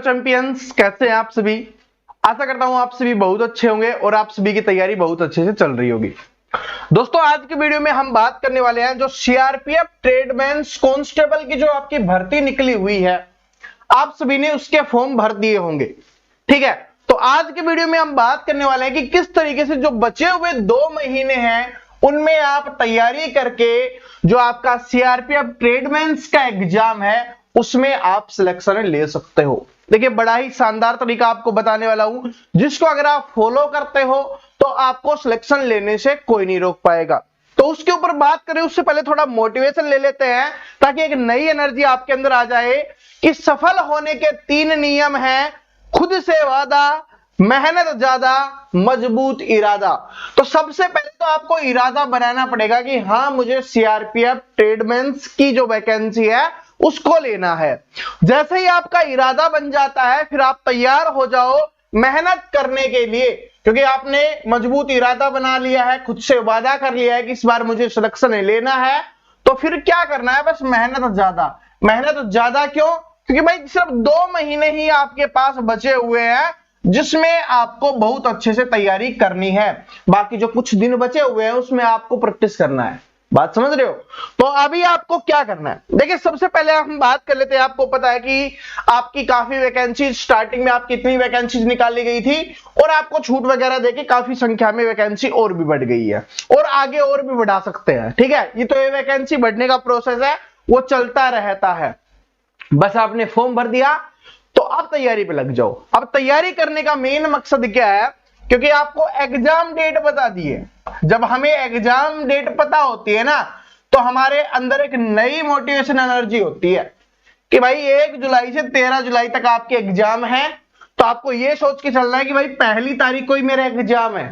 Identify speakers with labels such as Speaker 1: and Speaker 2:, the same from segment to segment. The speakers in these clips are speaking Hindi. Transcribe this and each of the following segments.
Speaker 1: चैंपियंस, कैसे हैं आप सभी। आशा करता हूं आप सभी बहुत अच्छे होंगे और आप सभी की तैयारी बहुत अच्छे से चल रही होगी। दोस्तों आज की वीडियो में हम बात करने वाले हैं जो सीआरपीएफ ट्रेडमैन्स कांस्टेबल की जो आपकी भर्ती निकली हुई है, आप सभी ने उसके फॉर्म भर दिए होंगे। ठीक है, तो आज की वीडियो में हम बात करने वाले हैं कि किस तरीके से जो बचे हुए 2 महीने हैं उनमें आप तैयारी करके जो आपका सीआरपीएफ ट्रेडमैन्स का एग्जाम है उसमें आप सिलेक्शन ले सकते हो। देखिए बड़ा ही शानदार तरीका आपको बताने वाला हूं, जिसको अगर आप फॉलो करते हो तो आपको सिलेक्शन लेने से कोई नहीं रोक पाएगा। तो उसके ऊपर बात करें उससे पहले थोड़ा मोटिवेशन ले लेते हैं ताकि एक नई एनर्जी आपके अंदर आ जाए कि सफल होने के 3 नियम हैं। खुद से वादा, मेहनत ज्यादा, मजबूत इरादा। तो सबसे पहले तो आपको इरादा बनाना पड़ेगा कि हाँ मुझे सीआरपीएफ ट्रेडमैन्स की जो वैकेंसी है उसको लेना है। जैसे ही आपका इरादा बन जाता है फिर आप तैयार हो जाओ मेहनत करने के लिए, क्योंकि आपने मजबूत इरादा बना लिया है, खुद से वादा कर लिया है कि इस बार मुझे सिलेक्शन लेना है। तो फिर क्या करना है, बस मेहनत ज्यादा। मेहनत ज्यादा क्यों? क्योंकि भाई सिर्फ 2 महीने ही आपके पास बचे हुए हैं जिसमें आपको बहुत अच्छे से तैयारी करनी है। बाकी जो कुछ दिन बचे हुए हैं उसमें आपको प्रैक्टिस करना है। बात समझ रहे हो? तो अभी आपको क्या करना है, देखिए सबसे पहले हम बात कर लेते हैं। आपको पता है कि आपकी काफी वैकेंसी स्टार्टिंग में आपकी इतनी वैकेंसीज निकाली गई थी और आपको छूट वगैरह देके काफी संख्या में वैकेंसी और भी बढ़ गई है और आगे और भी बढ़ा सकते हैं। ठीक है, ये तो ये वैकेंसी बढ़ने का प्रोसेस है, वो चलता रहता है। बस आपने फॉर्म भर दिया तो अब तैयारी पे लग जाओ। अब तैयारी करने का मेन मकसद क्या है, क्योंकि आपको एग्जाम डेट बता दी है। जब हमें एग्जाम डेट पता होती है ना तो हमारे अंदर एक नई मोटिवेशन एनर्जी होती है कि भाई 1 जुलाई से 13 जुलाई तक आपके एग्जाम है। तो आपको यह सोच के चलना है कि भाई 1 तारीख को ही मेरा एग्जाम है,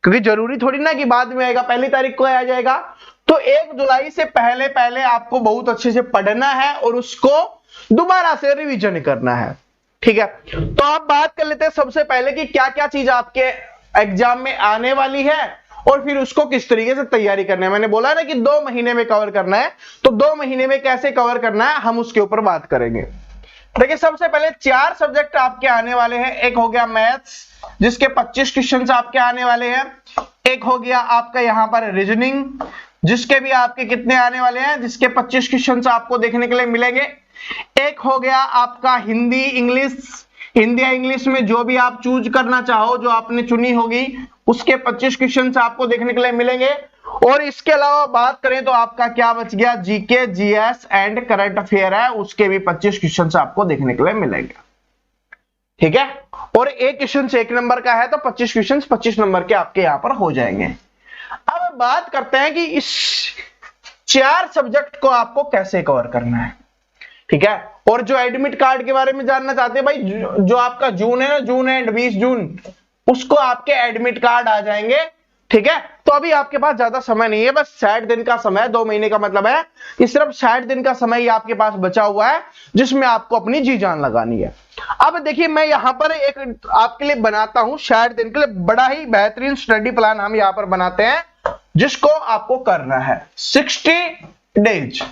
Speaker 1: क्योंकि जरूरी थोड़ी ना कि बाद में आएगा, 1 तारीख को आ जाएगा। तो 1 जुलाई से पहले पहले आपको बहुत अच्छे से पढ़ना है और उसको दोबारा से रिवीजन करना है। ठीक है, तो आप बात कर लेते हैं सबसे पहले कि क्या क्या चीज आपके एग्जाम में आने वाली है और फिर उसको किस तरीके से तैयारी करना है। मैंने बोला ना कि 2 महीने में कवर करना है, तो 2 महीने में कैसे कवर करना है हम उसके ऊपर बात करेंगे। देखिए सबसे पहले 4 सब्जेक्ट आपके आने वाले हैं। एक हो गया मैथ्स जिसके 25 क्वेश्चन आपके आने वाले हैं। एक हो गया आपका यहां पर रीजनिंग जिसके भी आपके कितने आने वाले हैं, जिसके 25 क्वेश्चन आपको देखने के लिए मिलेंगे। एक हो गया आपका हिंदी इंग्लिश, हिंदी या इंग्लिश में जो भी आप चूज करना चाहो, जो आपने चुनी होगी उसके 25 क्वेश्चन आपको देखने के लिए मिलेंगे। और इसके अलावा बात करें तो आपका क्या बच गया, GK, GS and current affair है, उसके भी 25 क्वेश्चन आपको देखने के लिए मिलेंगे। ठीक है, और एक क्वेश्चन 1 नंबर का है तो 25 क्वेश्चन 25 नंबर के आपके यहां पर हो जाएंगे। अब बात करते हैं कि इस 4 सब्जेक्ट को आपको कैसे कवर करना है। ठीक है, और जो एडमिट कार्ड के बारे में जानना चाहते हैं भाई, जो आपका जून है ना, जून एंड 20 जून उसको आपके एडमिट कार्ड आ जाएंगे। ठीक है, तो अभी आपके पास ज्यादा समय नहीं है, बस 60 दिन का समय। 2 महीने का मतलब है कि सिर्फ 60 दिन का समय ही आपके पास बचा हुआ है जिसमें आपको अपनी जी जान लगानी है। अब देखिए मैं यहां पर एक आपके लिए बनाता हूं 60 दिन के लिए बड़ा ही बेहतरीन स्टडी प्लान हम यहां पर बनाते हैं जिसको आपको करना है 60 डेज।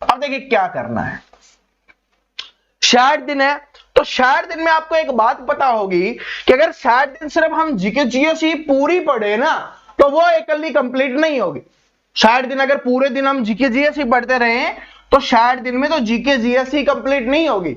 Speaker 1: अब देखिए क्या करना है, 60 दिन है तो 60 दिन में आपको एक बात पता होगी कि अगर 60 दिन सिर्फ हम जीके जीएस ही पूरी पढ़े ना तो वो एकली कंप्लीट नहीं होगी। 60 दिन अगर पूरे दिन हम जीके जीएस ही पढ़ते रहे तो 60 दिन में तो जीके जीएस ही कंप्लीट नहीं होगी।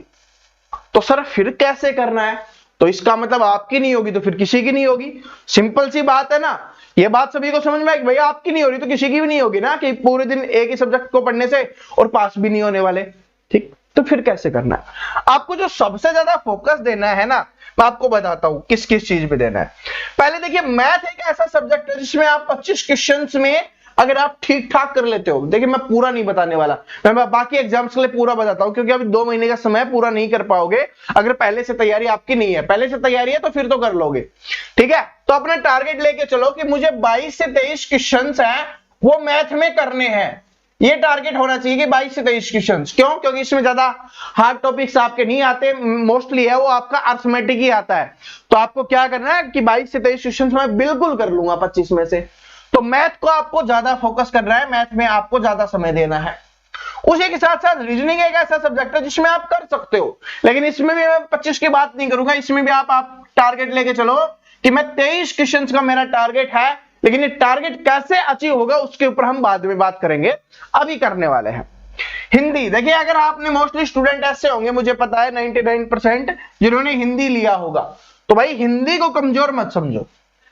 Speaker 1: तो सर फिर कैसे करना है, तो इसका मतलब आपकी नहीं होगी तो फिर किसी की नहीं होगी। सिंपल सी बात है ना, ये बात सभी को समझ में आई, भैया आपकी नहीं हो रही तो किसी की भी नहीं होगी ना, कि पूरे दिन एक ही सब्जेक्ट को पढ़ने से और पास भी नहीं होने वाले। ठीक, तो फिर कैसे करना है, आपको जो सबसे ज्यादा फोकस देना है ना मैं आपको बताता हूं किस किस चीज पे देना है। पहले देखिए मैथ एक ऐसा सब्जेक्ट है जिसमें आप 25 क्वेश्चंस में अगर आप ठीक ठाक कर लेते हो, देखिए मैं पूरा नहीं बताने वाला, मैं बाकी एग्जाम्स के लिए पूरा बताता हूं क्योंकि अभी 2 महीने का समय पूरा नहीं कर पाओगे। अगर पहले से तैयारी आपकी नहीं है, पहले से तैयारी है तो फिर तो कर लोगे। ठीक है, तो अपना टारगेट लेके चलो कि मुझे 22 से 23 क्वेश्चन हैं वो मैथ में करने हैं। ये टारगेट होना चाहिए कि 22 से 23 क्वेश्चन। क्यों? क्योंकि इसमें ज्यादा हार्ड टॉपिक्स आपके नहीं आते, मोस्टली है वो आपका अर्थमेटिक ही आता है। तो आपको क्या करना है कि 22 से 23 क्वेश्चन मैं बिल्कुल कर लूंगा 25 में से। तो मैथ को आपको ज्यादा फोकस करना है, मैथ में आपको ज्यादा समय देना है। उसी के साथ साथ रीजनिंग एक ऐसा सब्जेक्ट है जिसमें आप कर सकते हो, लेकिन इसमें भी मैं 25 की बात नहीं करूंगा, इसमें भी आप टारगेट लेके चलो कि मैं 23 क्वेश्चन का मेरा टारगेट है, लेकिन ये टारगेट कैसे अचीव होगा उसके ऊपर हम बाद में बात करेंगे, अभी करने वाले हैं। हिंदी देखिए, अगर आपने मोस्टली स्टूडेंट ऐसे होंगे, मुझे पता है 99% जिन्होंने हिंदी लिया होगा, तो भाई हिंदी को कमजोर मत समझो।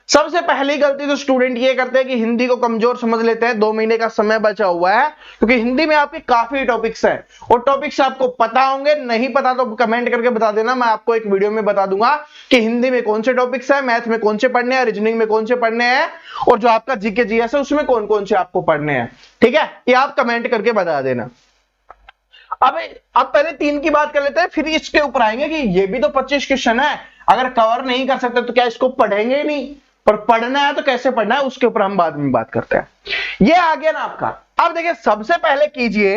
Speaker 1: सबसे पहली गलती तो स्टूडेंट ये करते हैं कि हिंदी को कमजोर समझ लेते हैं। 2 महीने का समय बचा हुआ है, क्योंकि हिंदी में आपके काफी टॉपिक्स हैं और टॉपिक्स आपको पता होंगे, नहीं पता तो कमेंट करके बता देना, मैं आपको एक वीडियो में बता दूंगा कि हिंदी में कौन से टॉपिक्स है, मैथ में कौन से पढ़ने हैं, रीजनिंग में कौन से पढ़ने हैं, और जो आपका जीके जीएस है उसमें कौन कौन से आपको पढ़ने हैं। ठीक है, ये आप कमेंट करके बता देना। अब पहले 3 की बात कर लेते हैं, फिर इसके ऊपर आएंगे कि ये भी तो 25 क्वेश्चन है, अगर कवर नहीं कर सकते तो क्या इसको पढ़ेंगे नहीं, पर पढ़ना है तो कैसे पढ़ना है उसके ऊपर हम बाद में बात करते हैं। ये आ गया ना आपका। अब देखिए, सबसे पहले कीजिए,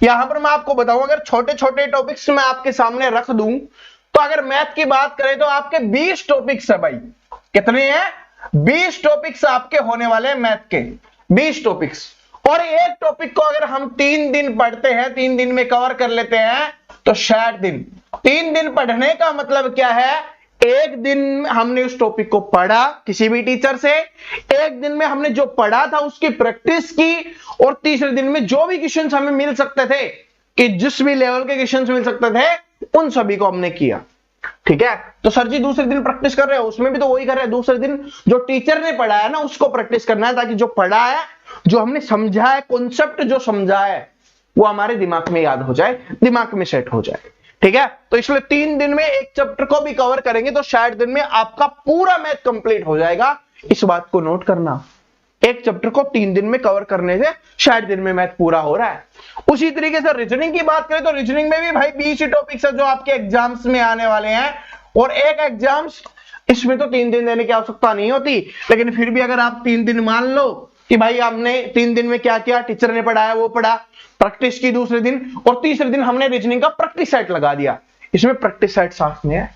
Speaker 1: यहां पर मैं आपको बताऊं, अगर छोटे छोटे टॉपिक्स मैं आपके सामने रख दूं, तो अगर मैथ की बात करें तो आपके 20 टॉपिक्स है भाई। कितने हैं? 20 टॉपिक्स आपके होने वाले हैं मैथ के, 20 टॉपिक्स। और एक टॉपिक को अगर हम 3 दिन पढ़ते हैं, 3 दिन में कवर कर लेते हैं, तो 60 दिन। 3 दिन पढ़ने का मतलब क्या है? एक दिन हमने उस टॉपिक को पढ़ा किसी भी टीचर से, एक दिन में हमने जो पढ़ा था उसकी प्रैक्टिस की, और तीसरे दिन में जो भी क्वेश्चंस हमें मिल सकते थे, कि जिस भी लेवल के क्वेश्चंस मिल सकते थे, उन सभी को हमने किया। ठीक है, तो सर जी दूसरे दिन प्रैक्टिस कर रहे हो, उसमें भी तो वही कर रहे हैं, दूसरे दिन जो टीचर ने पढ़ा है ना उसको प्रैक्टिस करना है, ताकि जो पढ़ा है, जो हमने समझा है, कॉन्सेप्ट जो समझा है, वो हमारे दिमाग में याद हो जाए, दिमाग में सेट हो जाए। ठीक है, तो इसलिए 3 दिन में एक चैप्टर को भी कवर करेंगे तो 60 दिन में आपका पूरा मैथ कंप्लीट हो जाएगा। इस बात को नोट करना, एक चैप्टर को 3 दिन में कवर करने से 60 दिन में मैथ पूरा हो रहा है। उसी तरीके से रीजनिंग की बात करें तो रीजनिंग में भी भाई 20 टॉपिक्स है जो आपके एग्जाम्स में आने वाले हैं, और एक एग्जाम्स, इसमें तो 3 दिन देने की आवश्यकता नहीं होती, लेकिन फिर भी अगर आप 3 दिन मान लो कि भाई हमने 3 दिन में क्या किया, टीचर ने पढ़ाया वो पढ़ा, प्रैक्टिस की दूसरे दिन, और तीसरे दिन हमने रीजनिंग का प्रैक्टिस सेट लगा दिया। इसमें प्रैक्टिस सेट साथ में है,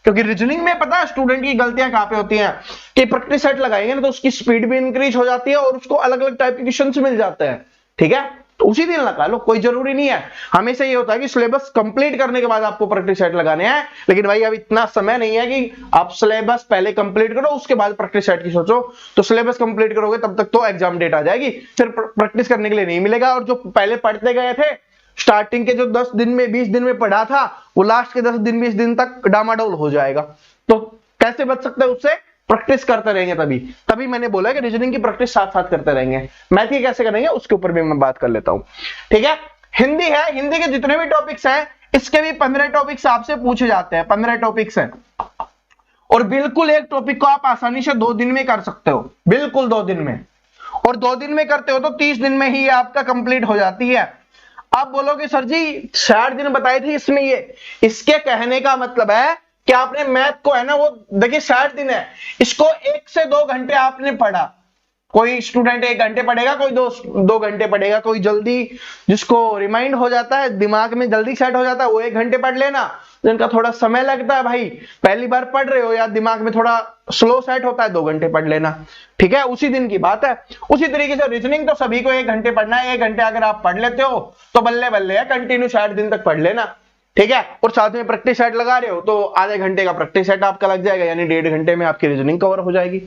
Speaker 1: क्योंकि रीजनिंग में पता है स्टूडेंट की गलतियां कहां पे होती हैं, कि प्रैक्टिस सेट लगाएंगे ना तो उसकी स्पीड भी इंक्रीज हो जाती है और उसको अलग अलग टाइप के क्वेश्चंस मिल जाते हैं। ठीक है, तो उसी दिन लगा लो, कोई जरूरी नहीं है। हमेशा ये होता है कि सिलेबस कंप्लीट करने के बाद आपको प्रैक्टिस सेट लगाने हैं, लेकिन भाई अब इतना समय नहीं है कि आप सिलेबस पहले कंप्लीट करो उसके बाद प्रैक्टिस सेट की सोचो। तो सिलेबस कंप्लीट करोगे तब तक तो एग्जाम डेट आ जाएगी, फिर प्रैक्टिस करने के लिए नहीं मिलेगा, और जो पहले पढ़ते गए थे स्टार्टिंग के जो 10 दिन में 20 दिन में पढ़ा था, वो लास्ट के 10 दिन 20 दिन तक डामाडोल हो जाएगा। तो कैसे बच सकते हैं उससे? प्रैक्टिस करते रहेंगे, तभी मैंने बोला कि रीजनिंग की प्रैक्टिस साथ साथ करते रहेंगे। मैथ की कैसे करेंगे उसके ऊपर भी मैं बात कर लेता हूं। ठीक है, हिंदी है, हिंदी के जितने भी टॉपिक्स हैं इसके भी 15 टॉपिक्स आपसे पूछे जाते हैं, 15 टॉपिक्स हैं, और बिल्कुल एक टॉपिक को आप आसानी से 2 दिन में कर सकते हो, बिल्कुल 2 दिन में, और 2 दिन में करते हो तो 30 दिन में ही आपका कंप्लीट हो जाती है। आप बोलोगे सर जी 60 दिन बताए थे इसमें, ये इसके कहने का मतलब है कि आपने मैथ को है ना, वो देखिए 60 दिन है, इसको 1 से 2 घंटे आपने पढ़ा। कोई स्टूडेंट 1 घंटे पढ़ेगा, कोई 2 घंटे पढ़ेगा, कोई जल्दी जिसको रिमाइंड हो जाता है, दिमाग में जल्दी सेट हो जाता है, वो 1 घंटे पढ़ लेना। जिनका थोड़ा समय लगता है, भाई पहली बार पढ़ रहे हो या दिमाग में थोड़ा स्लो सेट होता है, 2 घंटे पढ़ लेना। ठीक है, उसी दिन की बात है। उसी तरीके से रीजनिंग तो सभी को 1 घंटे पढ़ना है, 1 घंटे अगर आप पढ़ लेते हो तो बल्ले बल्ले है, कंटिन्यू 60 दिन तक पढ़ लेना। ठीक है, और साथ में प्रैक्टिस सेट लगा रहे हो तो आधे घंटे का प्रैक्टिस सेट आपका लग जाएगा, यानी 1.5 घंटे में आपकी रीजनिंग कवर हो जाएगी।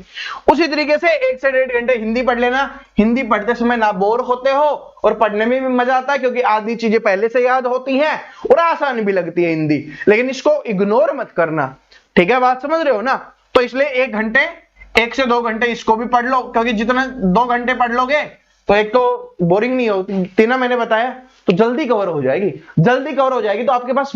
Speaker 1: उसी तरीके से 1 से 1.5 घंटे हिंदी पढ़ लेना। हिंदी पढ़ते समय ना बोर होते हो और पढ़ने में भी मजा आता है, क्योंकि आधी चीजें पहले से याद होती हैं और आसान भी लगती है हिंदी, लेकिन इसको इग्नोर मत करना। ठीक है, बात समझ रहे हो ना? तो इसलिए 1 घंटे, 1 से 2 घंटे इसको भी पढ़ लो, क्योंकि जितना 2 घंटे पढ़ लोगे तो एक तो बोरिंग नहीं होती ना, मैंने बताया, तो जल्दी कवर हो जाएगी। जल्दी कवर हो जाएगी तो आपके पास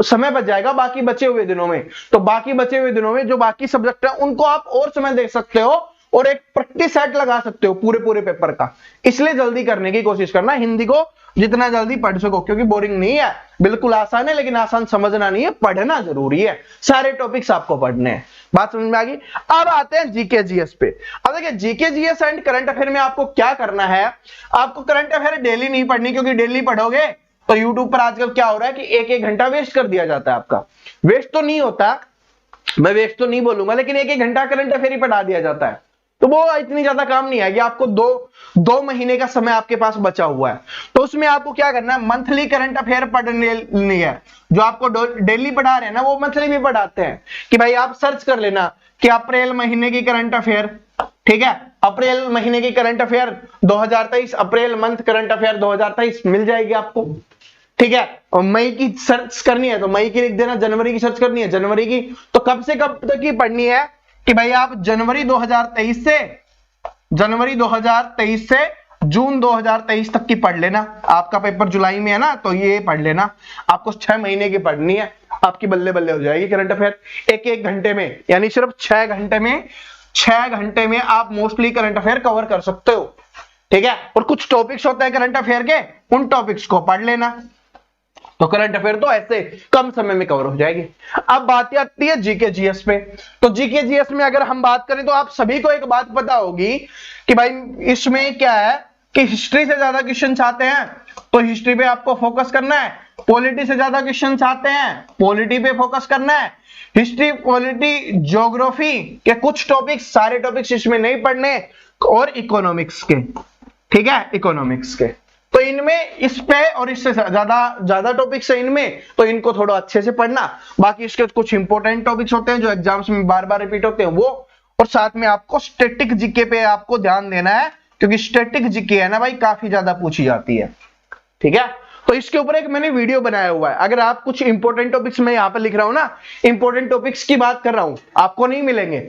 Speaker 1: समय बच जाएगा बाकी बचे हुए दिनों में। तो बाकी बचे हुए दिनों में जो बाकी सब्जेक्ट है उनको आप और समय दे सकते हो और एक प्रैक्टिस सेट लगा सकते हो पूरे पेपर का। इसलिए जल्दी करने की कोशिश करना, हिंदी को जितना जल्दी पढ़ सको, क्योंकि बोरिंग नहीं है, बिल्कुल आसान है, लेकिन आसान समझना नहीं है, पढ़ना जरूरी है। सारे टॉपिक्स आपको पढ़ने हैं। बात समझ में आ गई? अब आते हैं जीके जीएस पे। अब देखिए GK GS and current affair में आपको क्या करना है, आपको करंट अफेयर डेली नहीं पढ़नी, क्योंकि डेली पढ़ोगे तो यूट्यूब पर आजकल क्या हो रहा है कि 1-1 घंटा वेस्ट कर दिया जाता है आपका। वेस्ट तो नहीं होता, मैं वेस्ट तो नहीं बोलूंगा, लेकिन 1-1 घंटा करंट अफेयर ही पढ़ा दिया जाता है। तो वो इतनी ज्यादा काम नहीं आएगी आपको। दो महीने का समय आपके पास बचा हुआ है, तो उसमें आपको क्या करना है, मंथली करंट अफेयर पढ़नी है। जो आपको डेली पढ़ा रहे हैं ना, वो मंथली भी पढ़ाते हैं कि भाई आप सर्च कर लेना कि अप्रैल महीने की करंट अफेयर, ठीक है, अप्रैल महीने की current affair 2023, April month current affair 2023 मिल जाएगी आपको, ठीक है। और मई की सर्च करनी है तो मई की लिख देना, जनवरी की सर्च करनी है जनवरी की, तो कब से कब तक की पढ़नी है कि भाई आप जनवरी 2023 से जून 2023 तक की पढ़ लेना। आपका पेपर जुलाई में है ना, तो ये पढ़ लेना, आपको 6 महीने की पढ़नी है, आपकी बल्ले बल्ले हो जाएगी करंट अफेयर एक घंटे में, यानी सिर्फ 6 घंटे में आप मोस्टली करंट अफेयर कवर कर सकते हो, ठीक है। और कुछ टॉपिक्स होते हैं करंट अफेयर के, उन टॉपिक्स को पढ़ लेना, तो करंट अफेयर तो ऐसे कम समय में कवर हो जाएगी। अब बात आती है जीके जीएस पे। तो जीके जीएस में अगर हम बात करें तो आप सभी को एक बात पता होगी कि भाई इसमें क्या है कि हिस्ट्री से ज्यादा क्वेश्चन आते हैं, तो हिस्ट्री पे आपको फोकस करना है। पॉलिटी से ज्यादा क्वेश्चन आते हैं, पॉलिटी पे फोकस करना है। हिस्ट्री, पॉलिटी, ज्योग्राफी के कुछ टॉपिक्स, सारे टॉपिक्स इसमें नहीं पढ़ने, और इकोनॉमिक्स के, ठीक है, इकोनॉमिक्स के। तो इनमें इस पे और इससे ज्यादा टॉपिक्स है इनमें, तो इनको थोड़ा अच्छे से पढ़ना। बाकी इसके कुछ इंपॉर्टेंट टॉपिक्स होते हैं जो एग्जाम्स में बार बार रिपीट होते हैं वो, और साथ में आपको स्टैटिक जीके पे आपको ध्यान देना है, क्योंकि स्टैटिक जीके है ना भाई, काफी ज्यादा पूछी जाती है, ठीक है। तो इसके ऊपर एक मैंने वीडियो बनाया हुआ है। अगर आप कुछ इंपॉर्टेंट टॉपिक्स में यहाँ पे लिख रहा हूं ना, इंपॉर्टेंट टॉपिक्स की बात कर रहा हूं, आपको नहीं मिलेंगे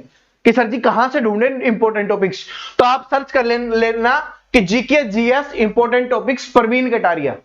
Speaker 1: कि सर जी कहां से ढूंढे इंपॉर्टेंट टॉपिक्स, तो आप सर्च कर लेना कि GK GS important topics Praveen Kataria,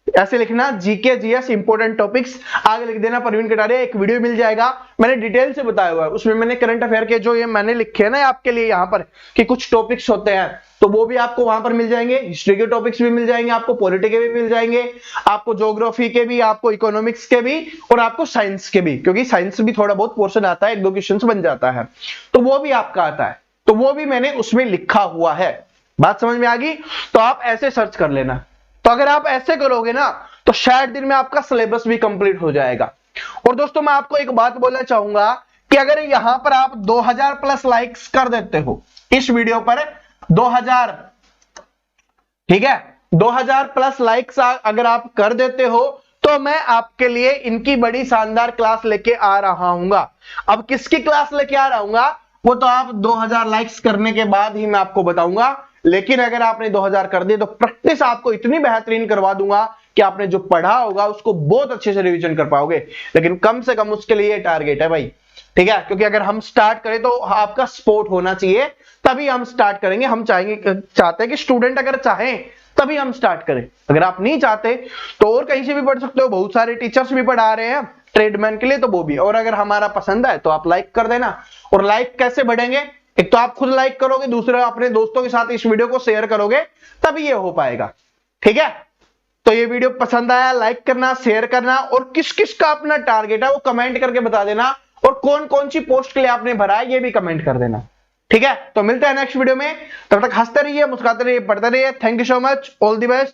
Speaker 1: ऐसे लिखना जीके जीएस इंपॉर्टेंट टॉपिक्स, आगे लिख देना प्रवीण कटारिया। एक वीडियो मिल जाएगा, मैंने डिटेल से बताया हुआ है, उसमें मैंने करंट अफेयर के जो ये मैंने लिखे हैं ना आपके लिए यहाँ पर कि कुछ टॉपिक्स होते हैं, तो वो भी आपको वहां पर मिल जाएंगे। हिस्ट्री के टॉपिक्स भी मिल जाएंगे आपको, पॉलिटी के भी मिल जाएंगे आपको, ज्योग्राफी के भी, आपको इकोनॉमिक्स के भी, और आपको साइंस के भी, क्योंकि साइंस भी थोड़ा बहुत पोर्शन आता है, 1-2 क्वेश्चन बन जाता है, तो वो भी आपका आता है, तो वो भी मैंने उसमें लिखा हुआ है। बात समझ में आ गई? तो आप ऐसे सर्च कर लेना। तो अगर आप ऐसे करोगे ना, तो शायद दिन में आपका सिलेबस भी कंप्लीट हो जाएगा। और दोस्तों मैं आपको एक बात बोलना चाहूंगा कि अगर यहां पर आप 2000 प्लस लाइक्स कर देते हो इस वीडियो पर, 2000, ठीक है, 2000 प्लस लाइक्स अगर आप कर देते हो, तो मैं आपके लिए इनकी बड़ी शानदार क्लास लेके आ रहा हूंगा। अब किसकी क्लास लेके आ रहा हूंगा वो तो आप 2000 लाइक्स करने के बाद ही मैं आपको बताऊंगा, लेकिन अगर आपने 2000 कर दिए तो प्रैक्टिस आपको इतनी बेहतरीन करवा दूंगा कि आपने जो पढ़ा होगा उसको बहुत अच्छे से रिवीजन कर पाओगे। लेकिन कम से कम उसके लिए टारगेट है भाई, ठीक है, क्योंकि अगर हम स्टार्ट करें तो आपका सपोर्ट होना चाहिए, तभी हम स्टार्ट करेंगे। हम चाहते हैं कि स्टूडेंट अगर चाहें तभी हम स्टार्ट करें, अगर आप नहीं चाहते तो और कहीं से भी पढ़ सकते हो, बहुत सारे टीचर्स भी पढ़ा रहे हैं ट्रेडमैन के लिए, तो वो भी। और अगर हमारा पसंद है तो आप लाइक कर देना। और लाइक कैसे बढ़ेंगे, एक तो आप खुद लाइक करोगे, दूसरा अपने दोस्तों के साथ इस वीडियो को शेयर करोगे, तभी ये हो पाएगा, ठीक है। तो ये वीडियो पसंद आया, लाइक करना, शेयर करना, और किस किस का अपना टारगेट है वो कमेंट करके बता देना, और कौन कौन सी पोस्ट के लिए आपने भरा है ये भी कमेंट कर देना, ठीक है। तो मिलते हैं नेक्स्ट वीडियो में, तब तक हंसते रहिए, मुस्कुराते रहिए, पढ़ते रहिए। Thank you so much, all the best.